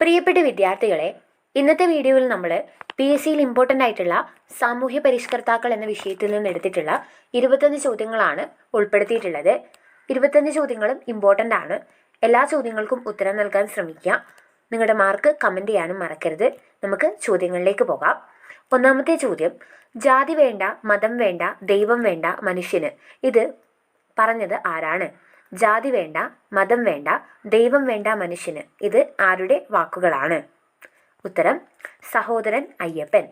പ്രിയപ്പെട്ട വിദ്യാർത്ഥികളെ, ഇന്നത്തെ വീഡിയോയിൽ നമ്മൾ PSCയിൽ ഇമ്പോർട്ടൻ്റ് ആയിട്ടുള്ള സാമൂഹ്യ പരിഷ്കർത്താക്കൾ എന്ന വിഷയത്തിൽ നിന്ന് എടുത്തിട്ടുള്ള 25 ചോദ്യങ്ങളാണ് ഉൾപ്പെടുത്തിയിട്ടുള്ളത്. 25 ചോദ്യങ്ങളും ഇമ്പോർട്ടൻ്റ് ആണ്. എല്ലാ ചോദ്യങ്ങൾക്കും ഉത്തരം നൽകാൻ ശ്രമിക്കുക. നിങ്ങളുടെ മാർക്ക് കമൻറ്റ് ചെയ്യാനും മറക്കരുത്. നമുക്ക് ചോദ്യങ്ങളിലേക്ക് പോകാം. ഒന്നാമത്തെ ചോദ്യം, ജാതി വേണ്ട, മതം വേണ്ട, ദൈവം വേണ്ട മനുഷ്യന്. ഇത് പറഞ്ഞത് ആരാണ്? ജാതി വേണ്ട, മതം വേണ്ട, ദൈവം വേണ്ട മനുഷ്യന്. ഇത് ആരുടെ വാക്കുകളാണ്? ഉത്തരം സഹോദരൻ അയ്യപ്പൻ.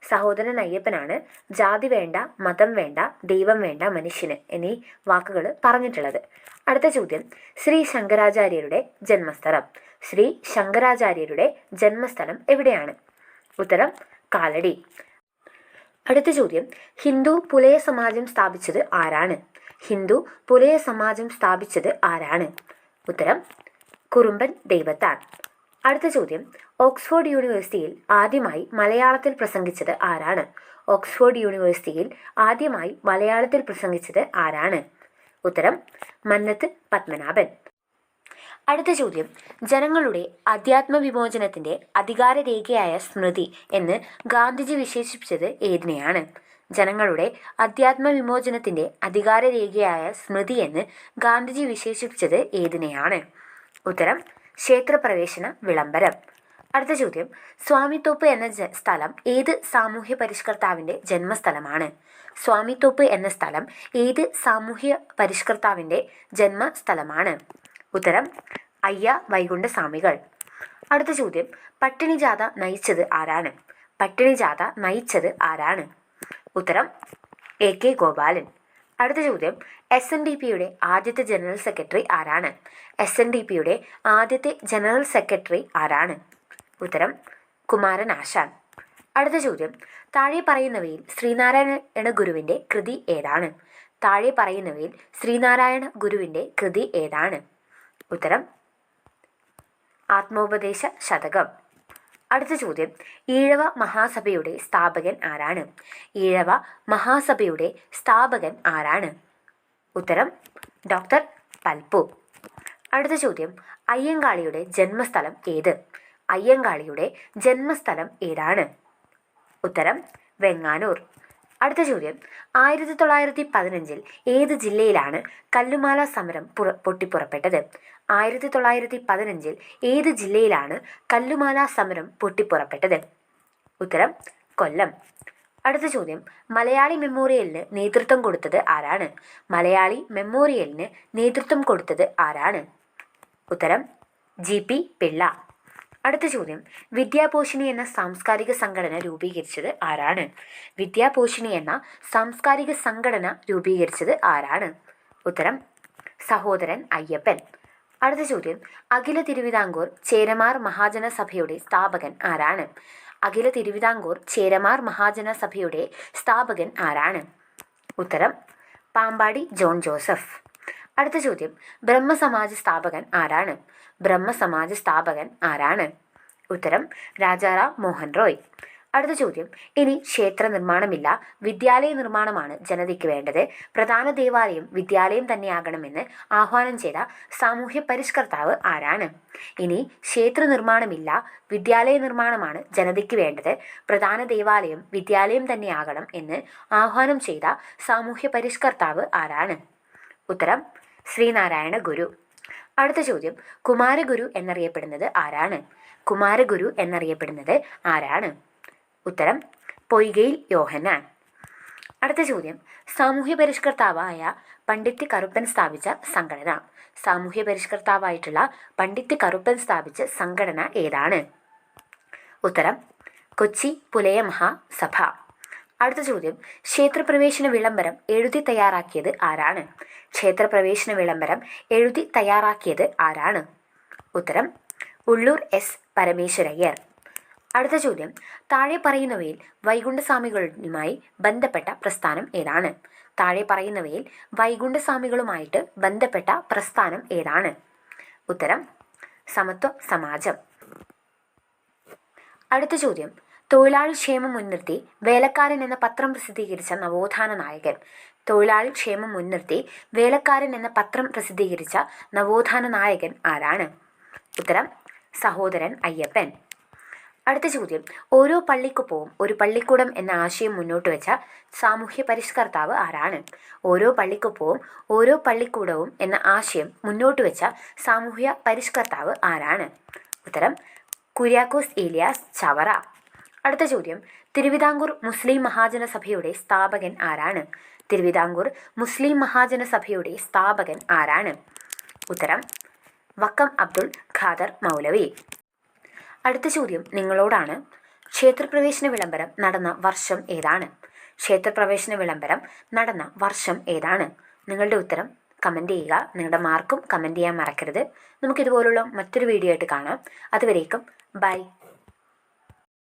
സഹോദരൻ അയ്യപ്പനാണ് ജാതി വേണ്ട, മതം വേണ്ട, ദൈവം വേണ്ട മനുഷ്യന് എന്നീ വാക്കുകൾ പറഞ്ഞിട്ടുള്ളത്. അടുത്ത ചോദ്യം, ശ്രീ ശങ്കരാചാര്യരുടെ ജന്മസ്ഥലം. ശ്രീ ശങ്കരാചാര്യരുടെ ജന്മസ്ഥലം എവിടെയാണ്? ഉത്തരം കാലടി. അടുത്ത ചോദ്യം, ഹിന്ദു പുലയ സമാജം സ്ഥാപിച്ചത് ആരാണ്? ഹിന്ദു പുലയ സമാജം സ്ഥാപിച്ചത് ആരാണ്? ഉത്തരം കുറുമ്പൻ ദൈവത്താൻ. അടുത്ത ചോദ്യം, ഓക്സ്ഫോർഡ് യൂണിവേഴ്സിറ്റിയിൽ ആദ്യമായി മലയാളത്തിൽ പ്രസംഗിച്ചത് ആരാണ്? ഓക്സ്ഫോർഡ് യൂണിവേഴ്സിറ്റിയിൽ ആദ്യമായി മലയാളത്തിൽ പ്രസംഗിച്ചത് ആരാണ്? ഉത്തരം മന്നത്ത് പത്മനാഭൻ. അടുത്ത ചോദ്യം, ജനങ്ങളുടെ അധ്യാത്മ വിമോചനത്തിൻ്റെ അധികാരരേഖയായ സ്മൃതി എന്ന് ഗാന്ധിജി വിശേഷിപ്പിച്ചത് ഏതിനെയാണ്? ജനങ്ങളുടെ അധ്യാത്മ വിമോചനത്തിൻ്റെ അധികാരരേഖയായ സ്മൃതി എന്ന് ഗാന്ധിജി വിശേഷിപ്പിച്ചത് ഏതിനെയാണ്? ഉത്തരം ക്ഷേത്രപ്രവേശന വിളംബരം. അടുത്ത ചോദ്യം, സ്വാമിത്തോപ്പ് എന്ന സ്ഥലം ഏത് സാമൂഹ്യ പരിഷ്കർത്താവിൻ്റെ ജന്മസ്ഥലമാണ്? സ്വാമിത്തോപ്പ് എന്ന സ്ഥലം ഏത് സാമൂഹ്യ പരിഷ്കർത്താവിൻ്റെ ജന്മസ്ഥലമാണ്? ഉത്തരം അയ്യ വൈകുണ്ഠസ്വാമികൾ. അടുത്ത ചോദ്യം, പട്ടിണി ജാഥ നയിച്ചത് ആരാണ്? പട്ടിണി ജാഥ നയിച്ചത് ആരാണ്? ഉത്തരം AK ഗോപാലൻ. അടുത്ത ചോദ്യം, SNDPയുടെ ആദ്യത്തെ ജനറൽ സെക്രട്ടറി ആരാണ്? SNDPയുടെ ആദ്യത്തെ ജനറൽ സെക്രട്ടറി ആരാണ്? ഉത്തരം കുമാരൻ ആശാൻ. അടുത്ത ചോദ്യം, താഴെ പറയുന്നവയിൽ ശ്രീനാരായണ ഗുരുവിൻ്റെ കൃതി ഏതാണ്? താഴെ പറയുന്നവയിൽ ശ്രീനാരായണ ഗുരുവിൻ്റെ കൃതി ഏതാണ്? ഉത്തരം ആത്മോപദേശ ശതകം. അടുത്ത ചോദ്യം, ഈഴവ മഹാസഭയുടെ സ്ഥാപകൻ ആരാണ്? ഈഴവ മഹാസഭയുടെ സ്ഥാപകൻ ആരാണ്? ഉത്തരം ഡോക്ടർ പൽപ്പു. അടുത്ത ചോദ്യം, അയ്യങ്കാളിയുടെ ജന്മസ്ഥലം ഏത്? അയ്യങ്കാളിയുടെ ജന്മസ്ഥലം ഏതാണ്? ഉത്തരം വെങ്ങാനൂർ. അടുത്ത ചോദ്യം, 1915 ഏത് ജില്ലയിലാണ് കല്ലുമാല സമരം പൊട്ടിപ്പുറപ്പെട്ടത്? 1915 ഏത് ജില്ലയിലാണ് കല്ലുമാല സമരം പൊട്ടിപ്പുറപ്പെട്ടത്? ഉത്തരം കൊല്ലം. അടുത്ത ചോദ്യം, മലയാളി മെമ്മോറിയലിന് നേതൃത്വം കൊടുത്തത് ആരാണ്? മലയാളി മെമ്മോറിയലിന് നേതൃത്വം കൊടുത്തത് ആരാണ്? ഉത്തരം GP പിള്ള. അടുത്ത ചോദ്യം, വിദ്യാപോഷിണി എന്ന സാംസ്കാരിക സംഘടന രൂപീകരിച്ചത് ആരാണ്? വിദ്യാപോഷിണി എന്ന സാംസ്കാരിക സംഘടന രൂപീകരിച്ചത് ആരാണ്? ഉത്തരം സഹോദരൻ അയ്യപ്പൻ. അടുത്ത ചോദ്യം, അഖില തിരുവിതാംകൂർ ചേരമാർ മഹാജന സഭയുടെ സ്ഥാപകൻ ആരാണ്? അഖില തിരുവിതാംകൂർ ചേരമാർ മഹാജന സഭയുടെ സ്ഥാപകൻ ആരാണ്? ഉത്തരം പാമ്പാടി ജോൺ ജോസഫ്. അടുത്ത ചോദ്യം, ബ്രഹ്മസമാജ സ്ഥാപകൻ ആരാണ്? ബ്രഹ്മസമാജ സ്ഥാപകൻ ആരാണ്? ഉത്തരം രാജാറാം മോഹൻ റോയ്. അടുത്ത ചോദ്യം, ഇനി ക്ഷേത്ര നിർമ്മാണമില്ല, വിദ്യാലയ നിർമ്മാണമാണ് ജനതയ്ക്ക് വേണ്ടത്, പ്രധാന ദേവാലയം വിദ്യാലയം തന്നെയാകണമെന്ന് ആഹ്വാനം ചെയ്ത സാമൂഹ്യ പരിഷ്കർത്താവ് ആരാണ്? ഇനി ക്ഷേത്ര നിർമ്മാണമില്ല, വിദ്യാലയ നിർമ്മാണമാണ് ജനതയ്ക്ക് വേണ്ടത്, പ്രധാന ദേവാലയം വിദ്യാലയം തന്നെയാകണം എന്ന് ആഹ്വാനം ചെയ്ത സാമൂഹ്യ പരിഷ്കർത്താവ് ആരാണ്? ഉത്തരം ശ്രീനാരായണ ഗുരു. അടുത്ത ചോദ്യം, കുമാരഗുരു എന്നറിയപ്പെടുന്നത് ആരാണ്? കുമാരഗുരു എന്നറിയപ്പെടുന്നത് ആരാണ്? ഉത്തരം പൊയ്കയിൽ യോഹന്നാൻ. അടുത്ത ചോദ്യം, സാമൂഹ്യ പരിഷ്കർത്താവായ പണ്ഡിറ്റ് കറുപ്പൻ സ്ഥാപിച്ച സംഘടന. സാമൂഹ്യ പരിഷ്കർത്താവായിട്ടുള്ള പണ്ഡിറ്റ് കറുപ്പൻ സ്ഥാപിച്ച സംഘടന ഏതാണ്? ഉത്തരം കൊച്ചി പുലയ മഹാസഭ. അടുത്ത ചോദ്യം, ക്ഷേത്രപ്രവേശന വിളംബരം എഴുതി തയ്യാറാക്കിയത് ആരാണ്? ക്ഷേത്രപ്രവേശന വിളംബരം എഴുതി തയ്യാറാക്കിയത് ആരാണ്? ഉത്തരം ഉള്ളൂർ S പരമേശ്വരയ്യർ. അടുത്ത ചോദ്യം, താഴെ പറയുന്നവയിൽ വൈകുണ്ഠസ്വാമികളുമായി ബന്ധപ്പെട്ട പ്രസ്ഥാനം ഏതാണ്? താഴെ പറയുന്നവയിൽ വൈകുണ്ഠസ്വാമികളുമായിട്ട് ബന്ധപ്പെട്ട പ്രസ്ഥാനം ഏതാണ്? ഉത്തരം സമത്വ സമാജം. അടുത്ത ചോദ്യം, തൊഴിലാളി ക്ഷേമം മുൻനിർത്തി വേലക്കാരൻ എന്ന പത്രം പ്രസിദ്ധീകരിച്ച നവോത്ഥാന നായകൻ. തൊഴിലാളി ക്ഷേമം മുൻനിർത്തി വേലക്കാരൻ എന്ന പത്രം പ്രസിദ്ധീകരിച്ച നവോത്ഥാന നായകൻ ആരാണ്? ഉത്തരം സഹോദരൻ അയ്യപ്പൻ. അടുത്ത ചോദ്യം, ഓരോ പള്ളിക്കൊപ്പവും ഒരു പള്ളിക്കൂടം എന്ന ആശയം മുന്നോട്ട് വെച്ച സാമൂഹ്യ പരിഷ്കർത്താവ് ആരാണ്? ഓരോ പള്ളിക്കൊപ്പവും ഓരോ പള്ളിക്കൂടവും എന്ന ആശയം മുന്നോട്ട് വെച്ച സാമൂഹ്യ പരിഷ്കർത്താവ് ആരാണ്? ഉത്തരം കുര്യാക്കോസ് ഏലിയാസ് ചവറ. അടുത്ത ചോദ്യം, തിരുവിതാംകൂർ മുസ്ലിം മഹാജന സഭയുടെ സ്ഥാപകൻ ആരാണ്? തിരുവിതാംകൂർ മുസ്ലിം മഹാജന സഭയുടെ സ്ഥാപകൻ ആരാണ്? ഉത്തരം വക്കം അബ്ദുൽ ഖാദർ മൗലവി. അടുത്ത ചോദ്യം നിങ്ങളോടാണ്. ക്ഷേത്രപ്രവേശന വിളംബരം നടന്ന വർഷം ഏതാണ്? ക്ഷേത്രപ്രവേശന വിളംബരം നടന്ന വർഷം ഏതാണ്? നിങ്ങളുടെ ഉത്തരം കമൻറ്റ് ചെയ്യുക. നിങ്ങളുടെ മാർക്കും കമൻറ്റ് ചെയ്യാൻ മറക്കരുത്. നമുക്കിതുപോലുള്ള മറ്റൊരു വീഡിയോ ആയിട്ട് കാണാം. അതുവരേക്കും ബൈ.